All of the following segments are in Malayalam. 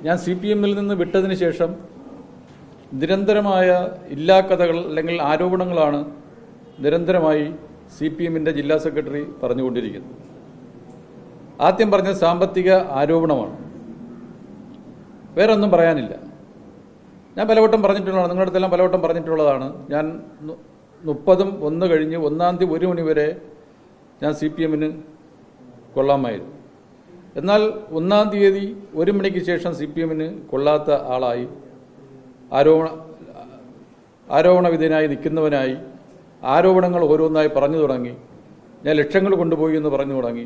ഞാൻ CPM-ൽ നിന്ന് വിട്ടതിന് ശേഷം നിരന്തരമായ ഇല്ലാക്കഥകൾ അല്ലെങ്കിൽ ആരോപണങ്ങളാണ് നിരന്തരമായി CPM-ന്റെ ജില്ലാ സെക്രട്ടറി പറഞ്ഞുകൊണ്ടിരിക്കുന്നത്. ആദ്യം പറഞ്ഞ സാമ്പത്തിക ആരോപണമാണ്, വേറെ ഒന്നും പറയാനില്ല. ഞാൻ പലവട്ടം പറഞ്ഞിട്ടുള്ളതാണ്, നിങ്ങളുടെ അടുത്തെല്ലാം പലവട്ടം പറഞ്ഞിട്ടുള്ളതാണ്. ഞാൻ 30/1 കഴിഞ്ഞ് 1-ാം തീയതി 1 മണി വരെ ഞാൻ CPM-ന് കൊള്ളാമായിരുന്നു. എന്നാൽ 1-ാം തീയതി 1 മണിക്ക് ശേഷം CPM-ന് കൊള്ളാത്ത ആളായി, ആരോപണ വിധേയനായി നിൽക്കുന്നവനായി ആരോപണങ്ങൾ ഓരോന്നായി പറഞ്ഞു തുടങ്ങി. ഞാൻ ലക്ഷങ്ങൾ കൊണ്ടുപോയി എന്ന് പറഞ്ഞു തുടങ്ങി,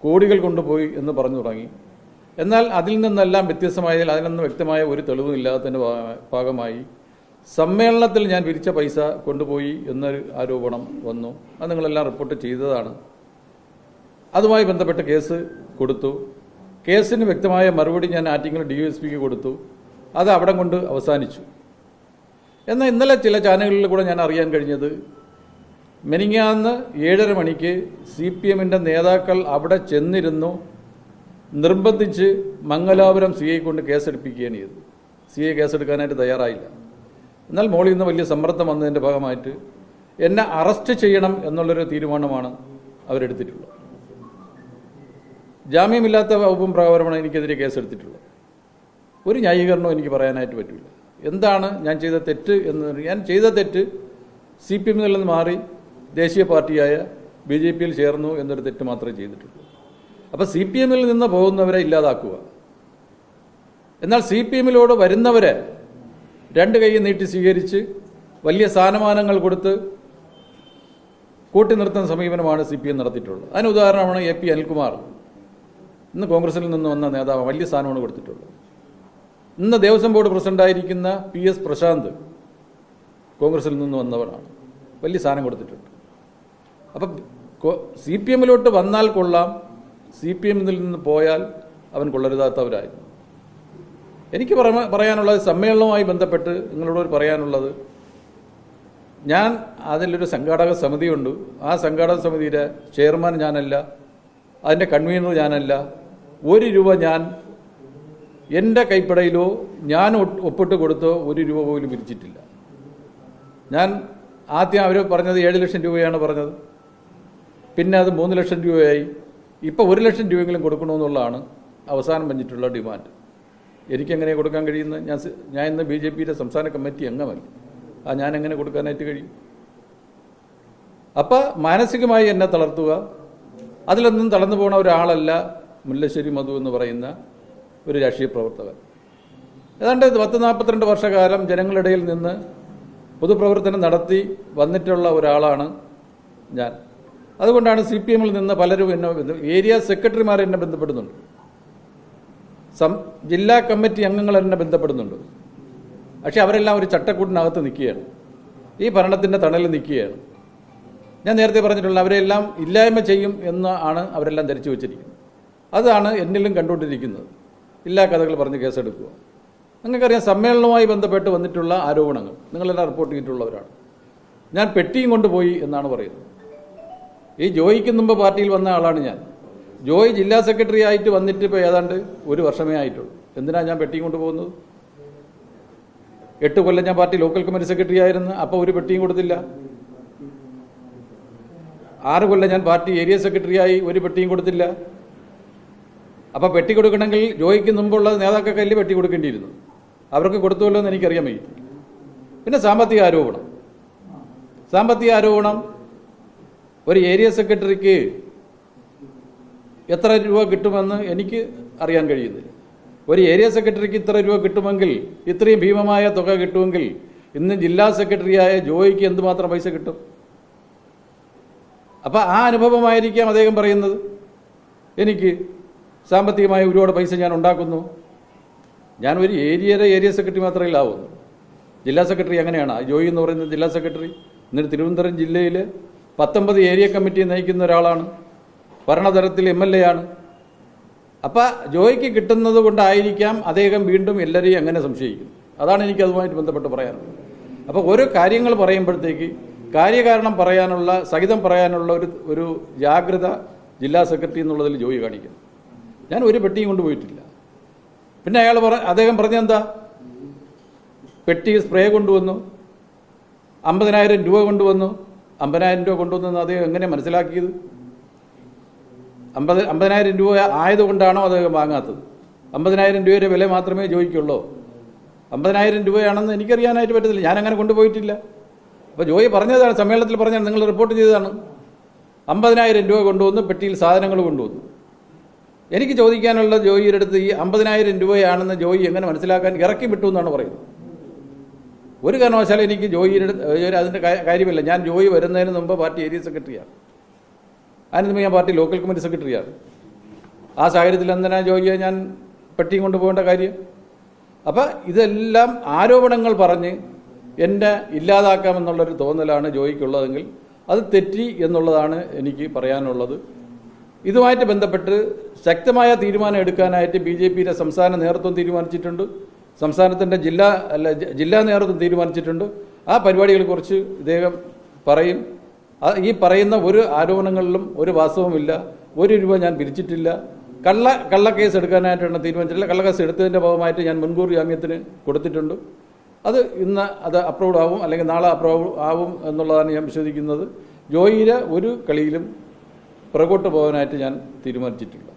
കോടികൾ കൊണ്ടുപോയി എന്ന് പറഞ്ഞു തുടങ്ങി. എന്നാൽ അതിൽ നിന്നെല്ലാം വ്യത്യസ്തമായതിൽ അതിനൊന്നും വ്യക്തമായ ഒരു തെളിവും ഇല്ലാത്തതിൻ്റെ ഭാഗമായി സമ്മേളനത്തിൽ ഞാൻ പിരിച്ച പൈസ കൊണ്ടുപോയി എന്നൊരു ആരോപണം വന്നു. അത് നിങ്ങളെല്ലാം റിപ്പോർട്ട് ചെയ്തതാണ്. അതുമായി ബന്ധപ്പെട്ട് കേസ് കൊടുത്തു. കേസിന് വ്യക്തമായ മറുപടി ഞാൻ ആറ്റിങ്ങൽ DSPക്ക് കൊടുത്തു. അത് അവിടെ കൊണ്ട് അവസാനിച്ചു. എന്നാൽ ഇന്നലെ ചില ചാനലുകളിൽ കൂടെ ഞാൻ അറിയാൻ കഴിഞ്ഞത്, മെനിങ്ങാന്ന് 7:30 മണിക്ക് CPM-ന്റെ നേതാക്കൾ അവിടെ ചെന്നിരുന്നു, നിർബന്ധിച്ച് മംഗലാപുരം CI കൊണ്ട് കേസെടുപ്പിക്കുകയാണ് ചെയ്തത്. CI കേസെടുക്കാനായിട്ട് തയ്യാറായില്ല. എന്നാൽ മോളിൽ നിന്ന് വലിയ സമ്മർദ്ദം വന്നതിൻ്റെ ഭാഗമായിട്ട് എന്നെ അറസ്റ്റ് ചെയ്യണം എന്നുള്ളൊരു തീരുമാനമാണ് അവരെടുത്തിട്ടുള്ളത്. ജാമ്യമില്ലാത്ത വകുപ്പും പ്രകാരമാണ് എനിക്കെതിരെ കേസെടുത്തിട്ടുള്ളത്. ഒരു ന്യായീകരണവും എനിക്ക് പറയാനായിട്ട് പറ്റില്ല. എന്താണ് ഞാൻ ചെയ്ത തെറ്റ് എന്ന്? ഞാൻ ചെയ്ത തെറ്റ് CPM-ൽ നിന്ന് മാറി ദേശീയ പാർട്ടിയായ BJP-യിൽ ചേർന്നു എന്നൊരു തെറ്റ് മാത്രമേ ചെയ്തിട്ടുള്ളൂ. അപ്പോൾ CPM-ൽ നിന്ന് പോകുന്നവരെ ഇല്ലാതാക്കുക, എന്നാൽ CPM-ലോട് വരുന്നവരെ 2 കൈ നീട്ടി സ്വീകരിച്ച് വലിയ സ്ഥാനമാനങ്ങൾ കൊടുത്ത് കൂട്ടി നിർത്തുന്ന സമീപനമാണ് CPM നടത്തിയിട്ടുള്ളത്. അതിന് ഉദാഹരണമാണ് AP അനിൽകുമാർ. ഇന്ന് കോൺഗ്രസിൽ നിന്ന് വന്ന നേതാവ്, വലിയ സ്ഥാനമാണ് കൊടുത്തിട്ടുള്ളത്. ഇന്ന് ദേവസ്വം ബോർഡ് പ്രസിഡന്റായിരിക്കുന്ന PS പ്രശാന്ത് കോൺഗ്രസിൽ നിന്ന് വന്നവരാണ്, വലിയ സ്ഥാനം കൊടുത്തിട്ടുണ്ട്. അപ്പം CPM-ലോട്ട് വന്നാൽ കൊള്ളാം, CPM-ൽ നിന്ന് പോയാൽ അവൻ കൊള്ളരുതാത്തവരായിരുന്നു. എനിക്ക് പറയാനുള്ളത്, സമ്മേളനവുമായി ബന്ധപ്പെട്ട് നിങ്ങളോട് പറയാനുള്ളത്, ഞാൻ അതിലൊരു സംഘാടക സമിതിയുണ്ട്. ആ സംഘാടക സമിതിയുടെ ചെയർമാൻ ഞാനല്ല, അതിൻ്റെ കൺവീനർ ഞാനല്ല. 1 രൂപ ഞാൻ എൻ്റെ കൈപ്പടയിലോ ഞാൻ ഒപ്പിട്ട് കൊടുത്തോ 1 രൂപ പോലും പിരിച്ചിട്ടില്ല. ഞാൻ ആദ്യം അവർ പറഞ്ഞത് 7 ലക്ഷം രൂപയാണ് പറഞ്ഞത്, പിന്നെ അത് 3 ലക്ഷം രൂപയായി. ഇപ്പോൾ 1 ലക്ഷം രൂപയെങ്കിലും കൊടുക്കണമെന്നുള്ളതാണ് അവസാനം പറഞ്ഞിട്ടുള്ള ഡിമാൻഡ്. എനിക്കെങ്ങനെ കൊടുക്കാൻ കഴിയുന്നത്? ഞാൻ ഇന്ന് BJP-യുടെ സംസ്ഥാന കമ്മിറ്റി അംഗമല്ല. ഞാൻ എങ്ങനെ കൊടുക്കാനായിട്ട് കഴിയും? അപ്പം മാനസികമായി എന്നെ തളർത്തുക, അതിലൊന്നും തളർന്നു പോണ ഒരാളല്ല മുല്ലശ്ശേരി മധു എന്ന് പറയുന്ന ഒരു രാഷ്ട്രീയ പ്രവർത്തകൻ. ഏതാണ്ട് 42 വർഷക്കാലം ജനങ്ങളിടയിൽ നിന്ന് പൊതുപ്രവർത്തനം നടത്തി വന്നിട്ടുള്ള ഒരാളാണ് ഞാൻ. അതുകൊണ്ടാണ് CPM-ൽ നിന്ന് പലരും എന്നെ ഏരിയ സെക്രട്ടറിമാർ എന്നെ ബന്ധപ്പെടുന്നുണ്ട്, ജില്ലാ കമ്മിറ്റി അംഗങ്ങൾ എന്നെ ബന്ധപ്പെടുന്നുണ്ട്. പക്ഷെ അവരെല്ലാം ഒരു ചട്ടക്കൂട്ടിനകത്ത് നിൽക്കുകയാണ്, ഈ ഭരണത്തിൻ്റെ തണലിൽ നിൽക്കുകയാണ്. ഞാൻ നേരത്തെ പറഞ്ഞിട്ടുള്ള അവരെല്ലാം ഇല്ലായ്മ ചെയ്യും എന്നാണ് അവരെല്ലാം ധരിച്ചു വച്ചിരിക്കുന്നത്. അതാണ് എന്നിലും കണ്ടുകൊണ്ടിരിക്കുന്നത്. ഇല്ലാ കഥകൾ പറഞ്ഞ് കേസെടുക്കുക. നിങ്ങൾക്കറിയാം, സമ്മേളനവുമായി ബന്ധപ്പെട്ട് വന്നിട്ടുള്ള ആരോപണങ്ങൾ നിങ്ങളെല്ലാം റിപ്പോർട്ട് ചെയ്തിട്ടുള്ളവരാണ്. ഞാൻ പെട്ടിയും കൊണ്ടുപോയി എന്നാണ് പറയുന്നത്. ഈ ജോയിക്ക് മുമ്പ് പാർട്ടിയിൽ വന്ന ആളാണ് ഞാൻ. ജോയ് ജില്ലാ സെക്രട്ടറി ആയിട്ട് വന്നിട്ട് ഇപ്പോൾ ഏതാണ്ട് 1 വർഷമേ ആയിട്ടുള്ളൂ. എന്തിനാണ് ഞാൻ പെട്ടിയും കൊണ്ടുപോകുന്നത്? 8 കൊല്ലം ഞാൻ പാർട്ടി ലോക്കൽ കമ്മിറ്റി സെക്രട്ടറി ആയിരുന്നു, അപ്പോൾ ഒരു പെട്ടിയും കൊടുത്തില്ല. 6 കൊല്ലം ഞാൻ പാർട്ടി ഏരിയ സെക്രട്ടറിയായി, ഒരു പെട്ടിയും കൊടുത്തില്ല. അപ്പോൾ പെട്ടി കൊടുക്കണമെങ്കിൽ ജോയിക്ക് മുമ്പുള്ള നേതാക്കൾക്ക് പെട്ടി കൊടുക്കേണ്ടിയിരുന്നു. അവർക്ക് കൊടുത്തുവല്ലോ എന്ന് എനിക്കറിയാൻ വയ്യ. പിന്നെ സാമ്പത്തിക ആരോപണം ഒരു ഏരിയ സെക്രട്ടറിക്ക് എത്ര രൂപ കിട്ടുമെന്ന് എനിക്ക് അറിയാൻ കഴിയുന്നില്ല. ഒരു ഏരിയ സെക്രട്ടറിക്ക് ഇത്ര രൂപ കിട്ടുമെങ്കിൽ, ഇത്രയും ഭീമമായ തുക കിട്ടുമെങ്കിൽ, ഇന്ന് ജില്ലാ സെക്രട്ടറിയായ ജോയിക്ക് എന്തുമാത്രം പൈസ കിട്ടും? അപ്പം ആ അനുഭവമായിരിക്കാം അദ്ദേഹം പറയുന്നത്. എനിക്ക് സാമ്പത്തികമായ ഒരുപാട് പൈസ ഞാൻ ഉണ്ടാക്കുന്നു. ഞാൻ ഒരു ഏരിയ സെക്രട്ടറി മാത്രമേ ആവുന്നു. ജില്ലാ സെക്രട്ടറി അങ്ങനെയാണ്. ജോയി എന്ന് പറയുന്നത് ജില്ലാ സെക്രട്ടറി. എന്നിട്ട് തിരുവനന്തപുരം ജില്ലയിൽ 19 ഏരിയ കമ്മിറ്റി നയിക്കുന്ന ഒരാളാണ്, ഭരണതലത്തിൽ MLA ആണ്. അപ്പം ജോയിക്ക് കിട്ടുന്നത് കൊണ്ടായിരിക്കാം അദ്ദേഹം വീണ്ടും എല്ലാവരെയും അങ്ങനെ സംശയിക്കുന്നു. അതാണ് എനിക്ക് അതുമായിട്ട് ബന്ധപ്പെട്ട് പറയാനുള്ളത്. അപ്പോൾ ഓരോ കാര്യങ്ങൾ പറയുമ്പോഴത്തേക്ക് കാര്യകാരണം പറയാനുള്ള, സഹിതം പറയാനുള്ള ഒരു ജാഗ്രത ജില്ലാ സെക്രട്ടറി എന്നുള്ളതിൽ ജോയി കാണിക്കുന്നു. ഞാൻ ഒരു പെട്ടിയും കൊണ്ടുപോയിട്ടില്ല. പിന്നെ അദ്ദേഹം പറഞ്ഞെന്താ, പെട്ടി സ്പ്രേ കൊണ്ടുവന്നു, 50,000 രൂപ കൊണ്ടുവന്നു. 50,000 രൂപ കൊണ്ടുവന്നെന്ന് അദ്ദേഹം എങ്ങനെ മനസ്സിലാക്കിയത്? 50,000 രൂപ ആയതുകൊണ്ടാണോ അദ്ദേഹം വാങ്ങാത്തത്? 50,000 രൂപയുടെ വില മാത്രമേ ജോയിക്കുള്ളൂ. 50,000 രൂപയാണെന്ന് എനിക്കറിയാനായിട്ട് പറ്റത്തില്ല, ഞാനങ്ങനെ കൊണ്ടുപോയിട്ടില്ല. അപ്പോൾ ജോയി പറഞ്ഞതാണ്, സമ്മേളനത്തിൽ പറഞ്ഞാണ്, നിങ്ങൾ റിപ്പോർട്ട് ചെയ്തതാണ്. 50,000 രൂപ കൊണ്ടുവന്നു, പെട്ടിയിൽ സാധനങ്ങൾ കൊണ്ടുവന്നു. എനിക്ക് ചോദിക്കാനുള്ള ജോയിയുടെ അടുത്ത് ഈ 50,000 രൂപയാണെന്ന് ജോയി എങ്ങനെ മനസ്സിലാക്കാൻ ഇറക്കി വിട്ടു എന്നാണ് പറയുന്നത്. ഒരു കാരണവശാലും എനിക്ക് ജോയിയുടെ അതിൻ്റെ കാര്യമില്ല. ഞാൻ ജോയി വരുന്നതിന് മുമ്പ് പാർട്ടി ഏരിയ സെക്രട്ടറിയാണ്, അതിന് മുമ്പ് ഞാൻ പാർട്ടി ലോക്കൽ കമ്മിറ്റി സെക്രട്ടറിയാണ്. ആ സാഹചര്യത്തിൽ എന്തിനാ ജോയിയെ ഞാൻ പെട്ടിയും കൊണ്ടുപോകേണ്ട കാര്യം? അപ്പം ഇതെല്ലാം ആരോപണങ്ങൾ പറഞ്ഞ് എന്നെ ഇല്ലാതാക്കാമെന്നുള്ളൊരു തോന്നലാണ് ജോയിക്കുള്ളതെങ്കിൽ അത് തെറ്റി എന്നുള്ളതാണ് എനിക്ക് പറയാനുള്ളത്. ഇതുമായിട്ട് ബന്ധപ്പെട്ട് ശക്തമായ തീരുമാനം എടുക്കാനായിട്ട് BJPയുടെ സംസ്ഥാന നേതൃത്വം തീരുമാനിച്ചിട്ടുണ്ട്, സംസ്ഥാനത്തിൻ്റെ ജില്ലാ നേതൃത്വം തീരുമാനിച്ചിട്ടുണ്ട്. ആ പരിപാടികളെക്കുറിച്ച് ഇദ്ദേഹം പറയും. ഈ പറയുന്ന ഒരു ആരോപണങ്ങളിലും ഒരു വാസ്തവമില്ല. 1 രൂപ ഞാൻ പിരിച്ചിട്ടില്ല. കള്ളക്കേസ് എടുക്കാനായിട്ടാണ് തീരുമാനിച്ചിട്ടില്ല. കള്ളക്കേസ് എടുത്തതിൻ്റെ ഭാഗമായിട്ട് ഞാൻ മുൻകൂർ ജാമ്യത്തിന് കൊടുത്തിട്ടുണ്ട്. അത് ഇന്ന് അപ്രൂവ്ഡ് ആവും, അല്ലെങ്കിൽ നാളെ അപ്രൂവ് ആവും എന്നുള്ളതാണ് ഞാൻ വിശ്വസിക്കുന്നത്. ജോയിയുടെ ഒരു കളിയിലും പുറകോട്ട് പോകാനായിട്ട് ഞാൻ തീരുമാനിച്ചിട്ടില്ല.